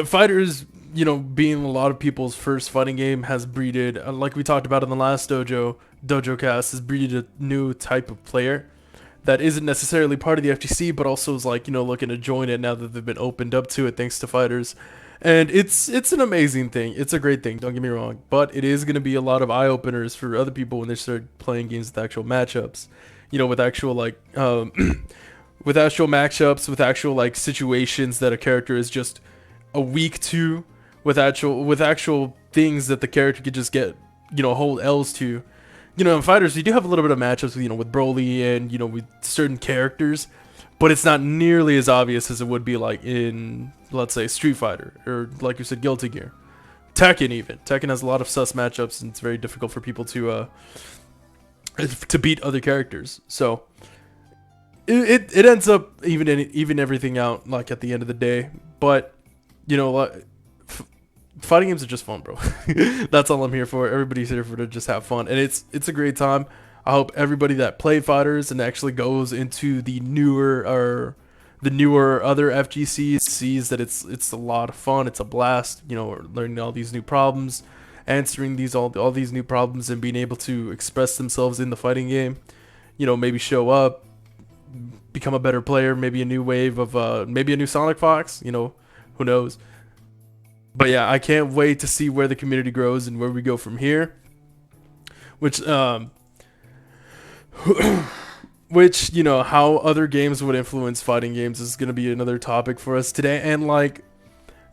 fighters. You know, being a lot of people's first fighting game has breeded, like we talked about in the last Dojocast, has breeded a new type of player that isn't necessarily part of the FGC, but also is like, you know, looking to join it now that they've been opened up to it thanks to fighters. And it's an amazing thing. It's a great thing. Don't get me wrong, but it is going to be a lot of eye openers for other people when they start playing games with actual matchups. You know, with actual like, with actual matchups, with actual like situations that a character is just a weak to. With actual things that the character could just get, you know, hold L's to. You know, in fighters, you do have a little bit of matchups with, you know, with Broly and, you know, with certain characters, but it's not nearly as obvious as it would be like in, let's say, Street Fighter, or like you said, Guilty Gear. Tekken even. Tekken has a lot of sus matchups, and it's very difficult for people to beat other characters. So it ends up even everything out like at the end of the day. But, you know, fighting games are just fun, bro. That's all I'm here for. Everybody's here for to just have fun, and it's a great time. I hope everybody that played fighters and actually goes into the newer other FGCs sees that it's a lot of fun. It's a blast, you know, learning all these new problems, answering all these new problems, and being able to express themselves in the fighting game. You know, maybe show up, become a better player, maybe a new wave of maybe a new Sonic Fox. You know, who knows. But yeah, I can't wait to see where the community grows and where we go from here. Which, you know, how other games would influence fighting games is going to be another topic for us today. And like,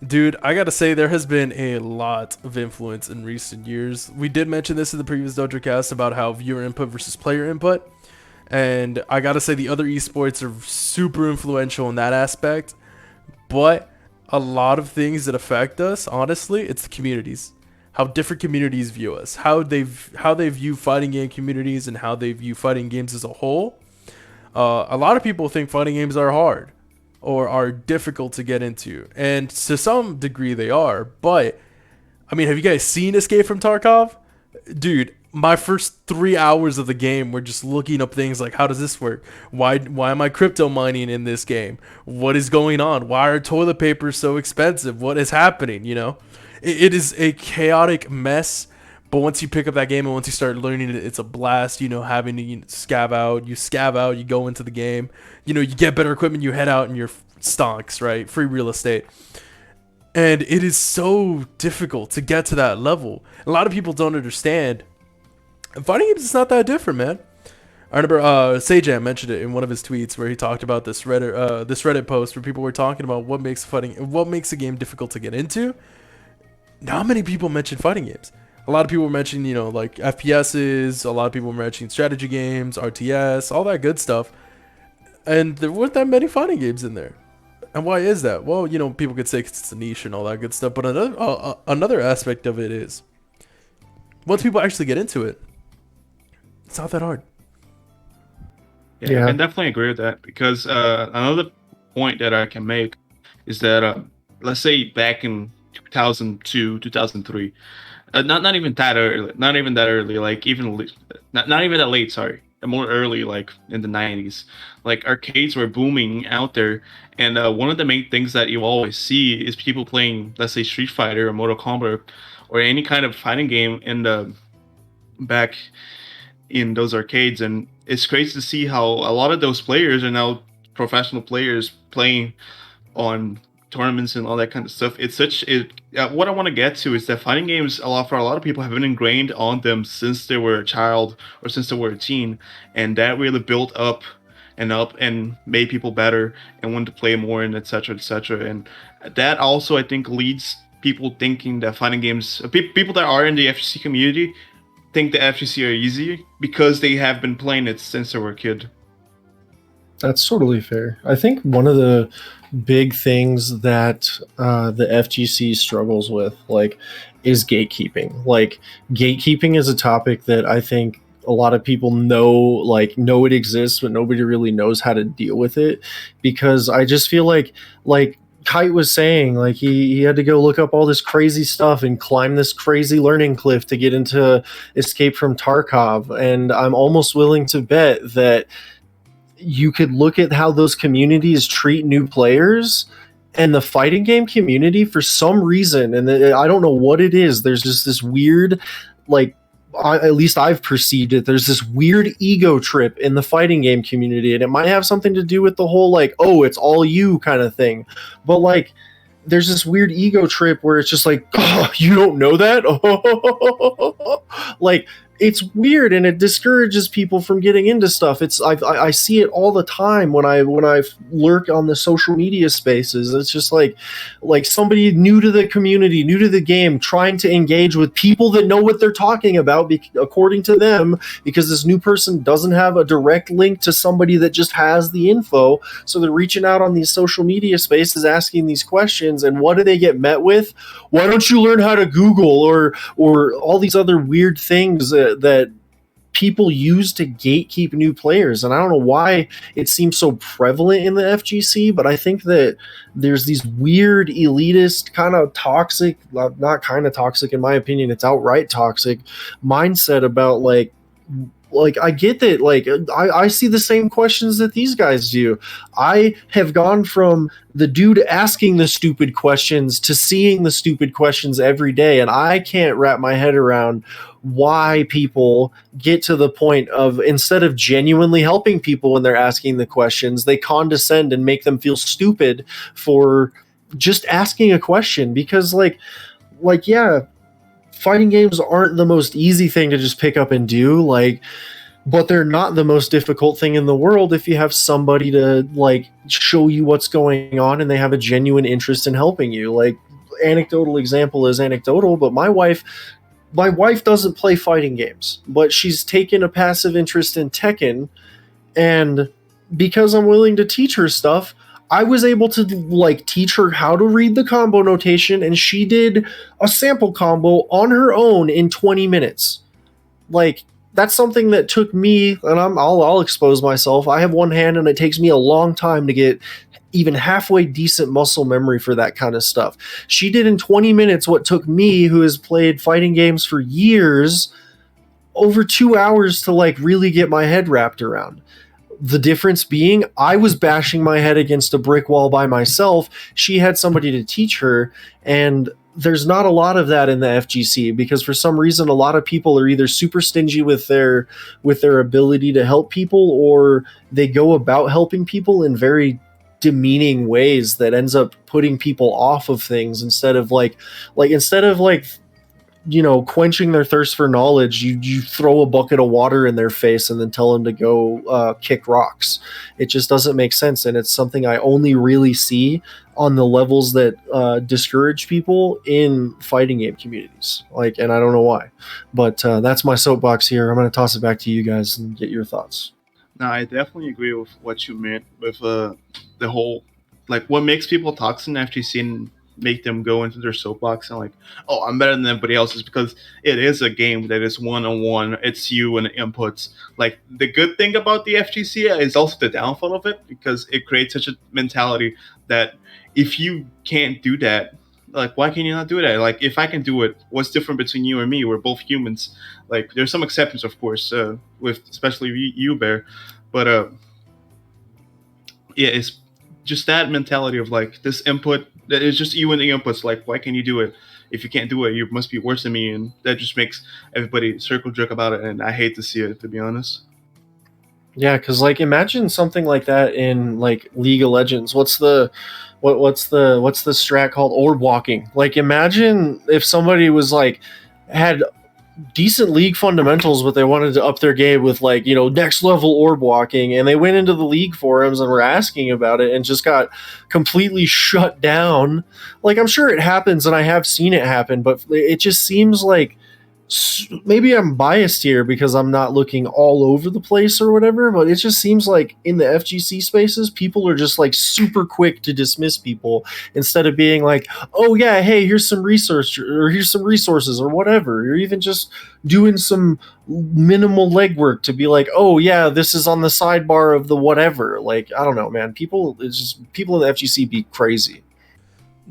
dude, I got to say there has been a lot of influence in recent years. We did mention this in the previous Dojocast about how viewer input versus player input. And I got to say the other esports are super influential in that aspect. But a lot of things that affect us, honestly, it's the communities. How different communities view us, how they view fighting game communities, and how they view fighting games as a whole. A lot of people think fighting games are hard or are difficult to get into, and to some degree they are. But I mean, have you guys seen Escape from Tarkov? Dude, my first 3 hours of the game were just looking up things like, how does this work? Why am I crypto mining in this game? What is going on? Why are toilet papers so expensive? What is happening? You know, it is a chaotic mess. But once you pick up that game and once you start learning it, it's a blast. You know, having to scav out, you go into the game. You know, you get better equipment, you head out and you're stonks, right? Free real estate. And it is so difficult to get to that level. A lot of people don't understand. Fighting games is not that different, man. I remember Sajam mentioned it in one of his tweets where he talked about this Reddit post where people were talking about what makes a game difficult to get into. Not many people mention fighting games. A lot of people were mentioning, you know, like FPSs. A lot of people were mentioning strategy games, RTS, all that good stuff. And there weren't that many fighting games in there. And why is that? Well, people could say it's a niche and all that good stuff, but another aspect of it is once people actually get into it, it's not that hard. Yeah, I can definitely agree with that because another point that I can make is that let's say back in 2002, 2003, not even that early, like not even that late, sorry, more early, like in the 90s, like arcades were booming out there, and one of the main things that you always see is people playing, let's say, Street Fighter or Mortal Kombat or any kind of fighting game in the back in those arcades. And it's crazy to see how a lot of those players are now professional players playing on tournaments and all that kind of stuff. It's such it. What I want to get to is that fighting games, for a lot of people, have been ingrained on them since they were a child or since they were a teen, and that really built up and made people better and wanted to play more and etc. etc. And that also, I think, leads people thinking that fighting games, people that are in the FGC community, think the FGC are easy because they have been playing it since they were a kid. That's totally fair. I think one of the big things that the FGC struggles with, like, is gatekeeping. Like, gatekeeping is a topic that I think a lot of people know it exists, but nobody really knows how to deal with it. Because I just feel like Kite was saying, like, he had to go look up all this crazy stuff and climb this crazy learning cliff to get into Escape from Tarkov. And I'm almost willing to bet that you could look at how those communities treat new players, and the fighting game community, for some reason, and I don't know what it is, there's just this weird, like, at least I've perceived it, there's this weird ego trip in the fighting game community, and it might have something to do with the whole, like, oh, it's all you kind of thing. But, like, there's this weird ego trip where it's just like, oh, you don't know that? Like, it's weird, and it discourages people from getting into stuff. I see it all the time when I lurk on the social media spaces. It's just like somebody new to the community, new to the game, trying to engage with people that know what they're talking about, according to them, because this new person doesn't have a direct link to somebody that just has the info. So they're reaching out on these social media spaces, asking these questions, and what do they get met with? Why don't you learn how to Google, or all these other weird things that people use to gatekeep new players? And I don't know why it seems so prevalent in the FGC, but I think that there's these weird elitist kind of toxic, not kind of toxic, in my opinion, it's outright toxic mindset about like I get that, like, I see the same questions that these guys do. I have gone from the dude asking the stupid questions to seeing the stupid questions every day, and I can't wrap my head around why people get to the point of, instead of genuinely helping people when they're asking the questions, they condescend and make them feel stupid for just asking a question. Because like yeah, fighting games aren't the most easy thing to just pick up and do, like, but they're not the most difficult thing in the world if you have somebody to, like, show you what's going on and they have a genuine interest in helping you. Like, anecdotal example is anecdotal, but my wife doesn't play fighting games, but she's taken a passive interest in Tekken, and because I'm willing to teach her stuff, I was able to, like, teach her how to read the combo notation, and she did a sample combo on her own in 20 minutes. Like, that's something that took me, and I'll expose myself. I have one hand, and it takes me a long time to get even halfway decent muscle memory for that kind of stuff. She did in 20 minutes what took me, who has played fighting games for years, over 2 hours to, like, really get my head wrapped around. The difference being, I was bashing my head against a brick wall by myself. She had somebody to teach her, and there's not a lot of that in the FGC, because for some reason a lot of people are either super stingy with their ability to help people, or they go about helping people in very demeaning ways that ends up putting people off of things, instead of quenching their thirst for knowledge, you throw a bucket of water in their face and then tell them to go kick rocks. It just doesn't make sense, and it's something I only really see on the levels that discourage people in fighting game communities. Like, and I don't know why, but that's my soapbox here. I'm going to toss it back to you guys and get your thoughts. No, I definitely agree with what you meant with the whole like what makes people toxic in FGC and make them go into their soapbox and like, oh, I'm better than everybody else, is because it is a game that is one-on-one. It's you and inputs. Like the good thing about the FGC is also the downfall of it, because it creates such a mentality that if you can't do that, like why can you not do that? Like if I can do it, what's different between you and me? We're both humans. Like there's some exceptions, of course, with especially you, Bear, but yeah, it's just that mentality of like this input. It's just you and the inputs. Like, why can you do it? If you can't do it, you must be worse than me, and that just makes everybody circle jerk about it. And I hate to see it, to be honest. Yeah, because like imagine something like that in like League of Legends. What's the strat called? Orb walking. Like imagine if somebody was like had decent league fundamentals, but they wanted to up their game with like, you know, next level orb walking, and they went into the league forums and were asking about it and just got completely shut down. Like I'm sure it happens and I have seen it happen, but it just seems like maybe I'm biased here because I'm not looking all over the place or whatever, but it just seems like in the FGC spaces, people are just like super quick to dismiss people instead of being like, oh yeah, hey, here's some research or here's some resources or whatever. Or even just doing some minimal legwork to be like, oh yeah, this is on the sidebar of the whatever. Like, I don't know, man. People in the FGC be crazy.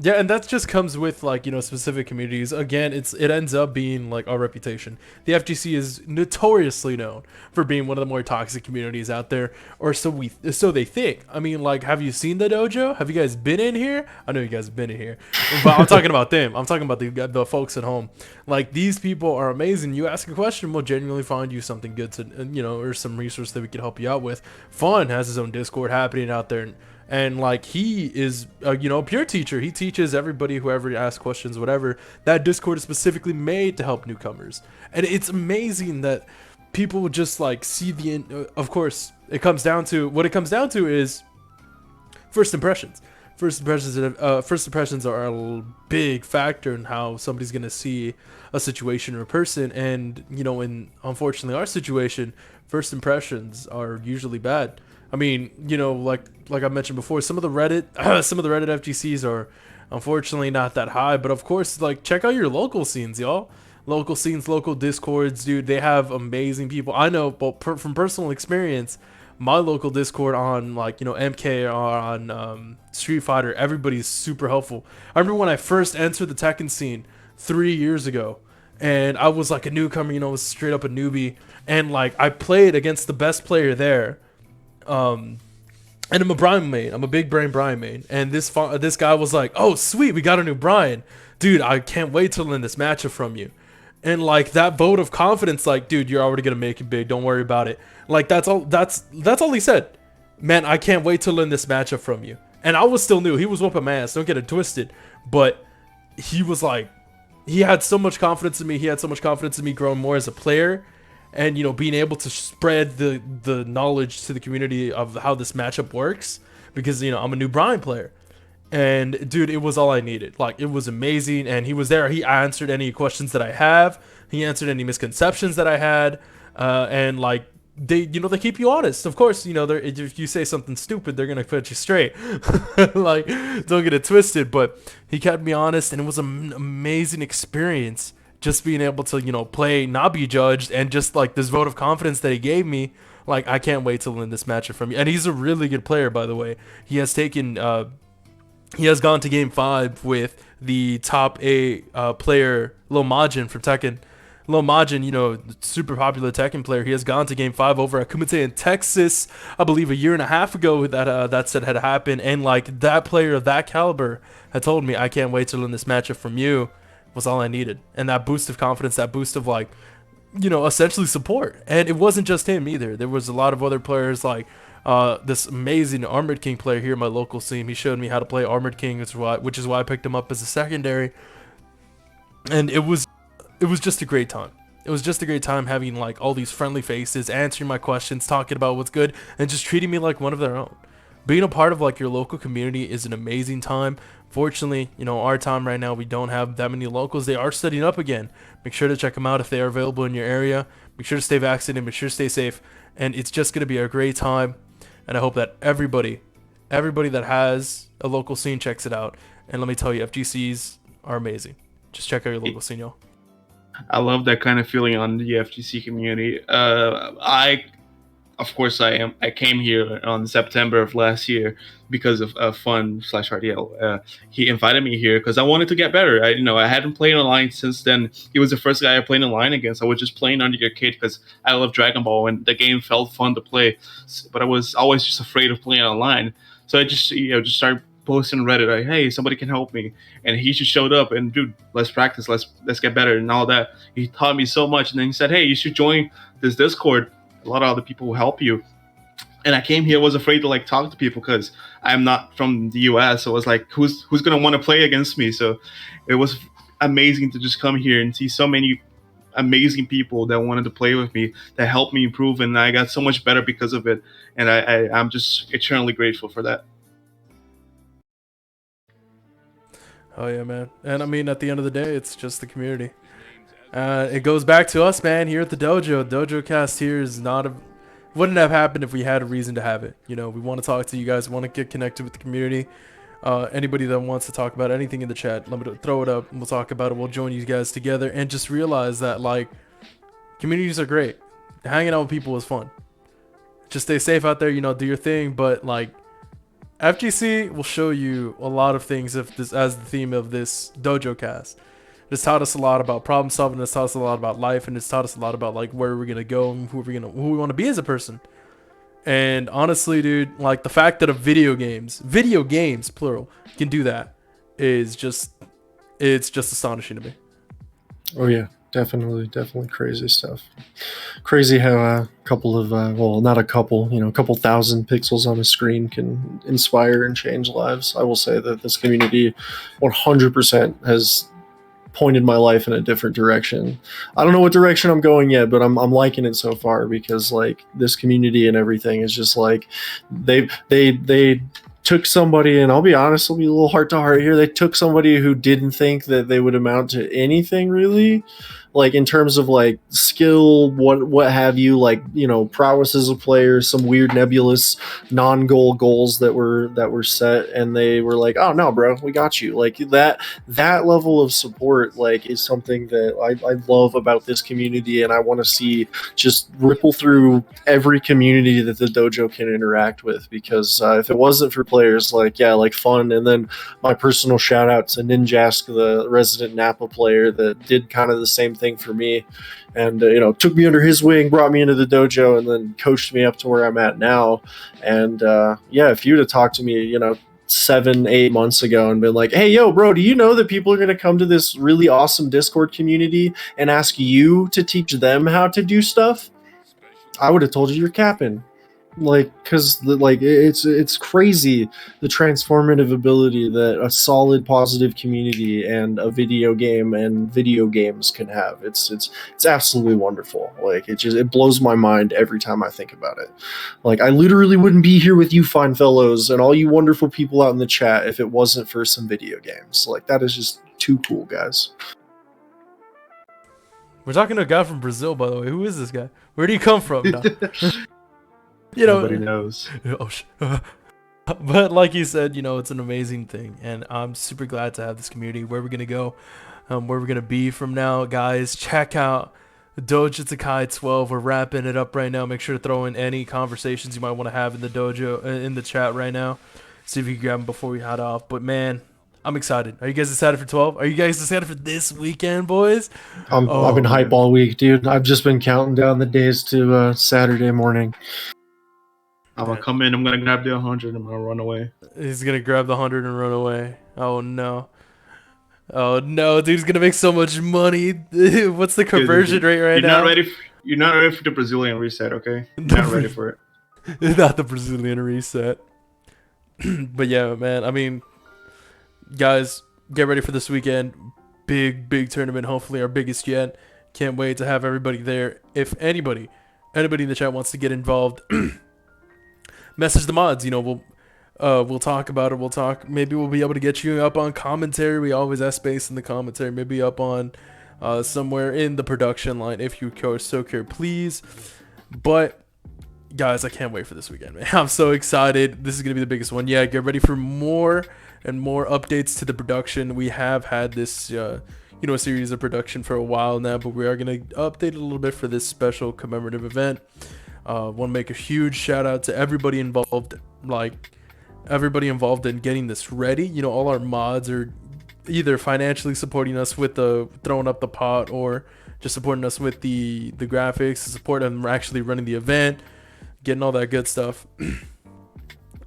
Yeah, and that just comes with like, you know, specific communities. Again, it ends up being like our reputation. The FGC is notoriously known for being one of the more toxic communities out there, or so they think. I mean, like, have you seen the dojo? Have you guys been in here? I know you guys have been in here, but I'm talking about them. I'm talking about the folks at home. Like, these people are amazing. You ask a question, we'll genuinely find you something good to, you know, or some resource that we can help you out with. Fun has his own Discord happening out there. And like he is, you know, a pure teacher. He teaches everybody, whoever asks questions, whatever. That Discord is specifically made to help newcomers, and it's amazing that people would just like see the. Of course, it comes down to what it comes down to is first impressions. First impressions are a big factor in how somebody's gonna see a situation or a person, and you know, in unfortunately our situation, first impressions are usually bad. I mean, you know, like I mentioned before, some of the Reddit FGCs are unfortunately not that high, but of course, like check out your local scenes, y'all. Local scenes, local Discords, dude. They have amazing people. I know, but from personal experience, my local Discord on like, you know, MK or on Street Fighter, everybody's super helpful. I remember when I first entered the Tekken scene 3 years ago, and I was like a newcomer, you know, was straight up a newbie, and like I played against the best player there. And I'm a Brian main. I'm a big brain Brian main. And this guy was like, "Oh, sweet, we got a new Brian, dude. I can't wait to learn this matchup from you." And like that vote of confidence, like, dude, you're already gonna make it big. Don't worry about it. Like that's all. That's all he said. Man, I can't wait to learn this matchup from you. And I was still new. He was whooping my ass. Don't get it twisted. But he was like, he had so much confidence in me. He had so much confidence in me growing more as a player. And, you know, being able to spread the knowledge to the community of how this matchup works, because, you know, I'm a new Brian player. And, dude, it was all I needed. Like, it was amazing. And he was there. He answered any questions that I have. He answered any misconceptions that I had. And, like, they keep you honest. Of course, you know, if you say something stupid, they're going to put you straight. Like, don't get it twisted. But he kept me honest, and it was an amazing experience. Just being able to, you know, play, not be judged, and just like this vote of confidence that he gave me, like I can't wait to learn this matchup from you. And he's a really good player, by the way. He has gone to Game 5 with the top 8 player, Lil Majin from Tekken. Lil Majin, you know, super popular Tekken player. He has gone to Game 5 over at Kumite in Texas, I believe a year and a half ago that said had happened. And like that player of that caliber had told me, I can't wait to learn this matchup from you. Was all I needed. And that boost of confidence, that boost of like, you know, essentially support. And it wasn't just him either. There was a lot of other players, like this amazing Armored King player here in my local scene. He showed me how to play Armored King, which is why I picked him up as a secondary. And it was just a great time. It was just a great time having like all these friendly faces, answering my questions, talking about what's good, and just treating me like one of their own. Being a part of like your local community is an amazing time. Fortunately, you know, our time right now, we don't have that many locals. They are studying up again. Make sure to check them out if they are available in your area. Make sure to stay vaccinated. Make sure to stay safe. And it's just going to be a great time. And I hope that everybody everybody that has a local scene checks it out. And let me tell you, FGCs are amazing. Just check out your local scene, y'all. I love that kind of feeling on the FGC community. Of course, I came here on September of last year because of Fun/RDL. He invited me here because I wanted to get better. I hadn't played online since then. He was the first guy I played online against. I was just playing under your kid because I love Dragon Ball and the game felt fun to play. But I was always just afraid of playing online. So I just started posting on Reddit like, hey, somebody can help me. And he just showed up and, dude, let's practice, let's get better and all that. He taught me so much. And then he said, hey, you should join this Discord. A lot of other people will help you. And I came here, was afraid to like talk to people because I'm not from the US. So I was like, who's gonna want to play against me? So it was amazing to just come here and see so many amazing people that wanted to play with me, that helped me improve, and I got so much better because of it. And I'm just eternally grateful for that. Oh yeah, man. And I mean, at the end of the day, it's just the community. It goes back to us, man, here at the dojo. Dojocast here is wouldn't have happened if we had a reason to have it. We want to talk to you guys, want to get connected with the community. Anybody that wants to talk about anything in the chat, let me throw it up and we'll talk about it. We'll join you guys together and just realize that like communities are great. Hanging out with people is fun. Just stay safe out there, do your thing, but like FGC will show you a lot of things as the theme of this Dojocast. It's taught us a lot about problem solving. It's taught us a lot about life, and it's taught us a lot about like where we're gonna go and who we want to be as a person. And honestly, dude, like the fact that video games plural, can do that it's just astonishing to me. Oh yeah, definitely crazy stuff. Crazy how a couple of not a couple, a couple thousand pixels on a screen can inspire and change lives. I will say that this community 100% has pointed my life in a different direction. I don't know what direction I'm going yet, but I'm liking it so far because like this community and everything is just like they took somebody, and I'll be honest, it'll be a little heart to heart here. They took somebody who didn't think that they would amount to anything really, like in terms of like skill, what have you, like prowess as a player, some weird nebulous non-goal goals that were set, and they were like, oh no bro, we got you. Like that level of support like is something that I love about this community, and I want to see just ripple through every community that the dojo can interact with, because if it wasn't for players like Fun, and then my personal shout out to Ninjask, the resident Napa player that did kind of the same thing for me, and took me under his wing, brought me into the dojo, and then coached me up to where I'm at now. And if you would have talked to me 7-8 months ago and been like, hey yo bro, do you know that people are going to come to this really awesome Discord community and ask you to teach them how to do stuff, I would have told you you're capping. Like, because it's crazy the transformative ability that a solid positive community and a video game and video games can have. It's absolutely wonderful. Like it blows my mind every time I think about it. Like I literally wouldn't be here with you fine fellows and all you wonderful people out in the chat if it wasn't for some video games. Like that is just too cool, guys. We're talking to a guy from Brazil, by the way. Who is this guy? Where do you come from? No. Nobody knows. But like you said, it's an amazing thing, and I'm super glad to have this community. Where we're gonna go, where we're gonna be from now, guys. Check out Dojotaikai 12. We're wrapping it up right now. Make sure to throw in any conversations you might want to have in the dojo, in the chat right now. See if you can grab them before we head off. But man, I'm excited. Are you guys excited for 12? Are you guys excited for this weekend, boys? I've been hype all week, dude. I've just been counting down the days to Saturday morning. I'm gonna come in, I'm gonna grab the 100, I'm gonna run away. He's gonna grab the 100 and run away. Oh no, dude, he's gonna make so much money. What's the conversion rate right now? You're not ready for the Brazilian reset, okay? You're not ready for it. Not the Brazilian reset. But yeah, man, I mean, guys, get ready for this weekend. Big tournament, hopefully our biggest yet. Can't wait to have everybody there. If anybody in the chat wants to get involved, message the mods. We'll talk about it. Maybe we'll be able to get you up on commentary. We always have space in the commentary. Maybe up on somewhere in the production line if you so care, please. But guys, I can't wait for this weekend, man. I'm so excited. This is gonna be the biggest one. Yeah, get ready for more and more updates to the production. We have had this, series of production for a while now, but we are gonna update it a little bit for this special commemorative event. Want to make a huge shout out to everybody involved, in getting this ready. All our mods are either financially supporting us with the throwing up the pot, or just supporting us with the graphics, support them actually running the event, getting all that good stuff.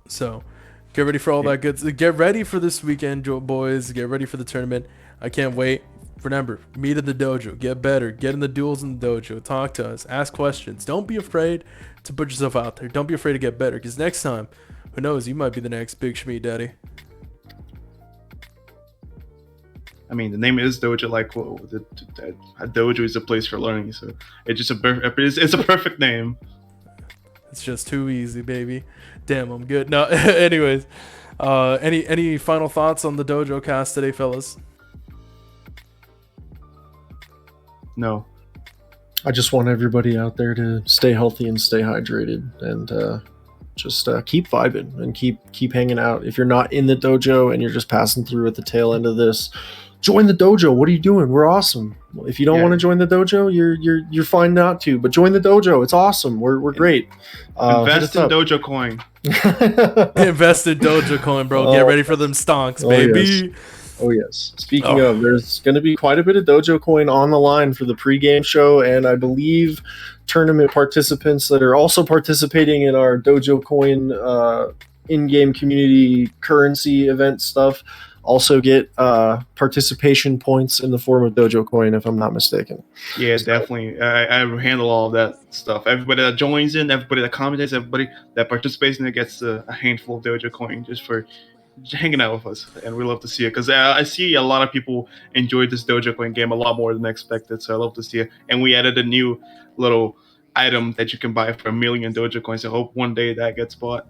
So get ready for all that good. Get ready for this weekend, boys. Get ready for the tournament. I can't wait. Remember, meet at the dojo. Get better. Get in the duels in the dojo. Talk to us. Ask questions. Don't be afraid to put yourself out there. Don't be afraid to get better, because next time, who knows, you might be the next Big Shmee Daddy. I mean, the name is Dojo. Like, a dojo is a place for learning, so it's a perfect name. It's just too easy, baby. Damn, I'm good. No, anyways, any final thoughts on the Dojocast today, fellas? No. I just want everybody out there to stay healthy and stay hydrated, and just keep vibing and keep hanging out. If you're not in the dojo and you're just passing through at the tail end of this, join the dojo. What are you doing? We're awesome. If you don't want to join the dojo, you're fine not to, but join the dojo. It's awesome. We're great. Invest in Dojo Coin. Invest in Dojo Coin, bro. Get ready for them stonks, baby. Yes. Oh yes. Speaking of, there's going to be quite a bit of Dojo Coin on the line for the pregame show, and I believe tournament participants that are also participating in our Dojo Coin in-game community currency event stuff also get participation points in the form of Dojo Coin, if I'm not mistaken. Yeah, definitely. I handle all of that stuff. Everybody that joins in, everybody that comments, everybody that participates in it gets a handful of Dojo Coin just for hanging out with us, and we love to see it, because I see a lot of people enjoyed this Dojo Coin game a lot more than expected, so I love to see it. And we added a new little item that you can buy for 1 million Dojo Coins, so I hope one day that gets bought.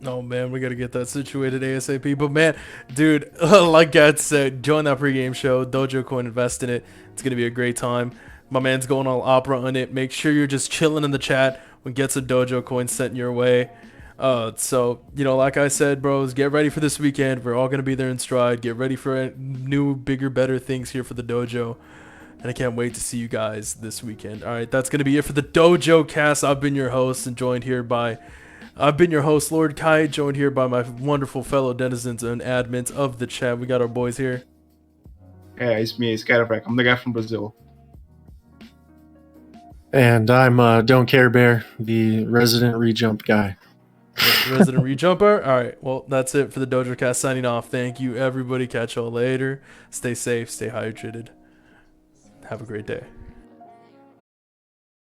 Oh man, we gotta get that situated ASAP. But man, dude, like Gad said, join that pregame show, Dojo Coin, invest in it. It's gonna be a great time. My man's going all opera on it. Make sure you're just chilling in the chat when gets a Dojo Coin sent your way. So, like I said, bros, get ready for this weekend. We're all going to be there in stride. Get ready for new, bigger, better things here for the dojo. And I can't wait to see you guys this weekend. All right, that's going to be it for the Dojocast. I've been your host, and I've been your host, Lord Kai, joined here by my wonderful fellow denizens and admins of the chat. We got our boys here. Yeah, it's me, Scatterback. I'm the guy from Brazil. And I'm Don't Care Bear, the resident rejump guy. Resident Rejumper. All right, well, that's it for the Dojocast. Signing off. Thank you, everybody. Catch y'all later. Stay safe, stay hydrated. Have a great day.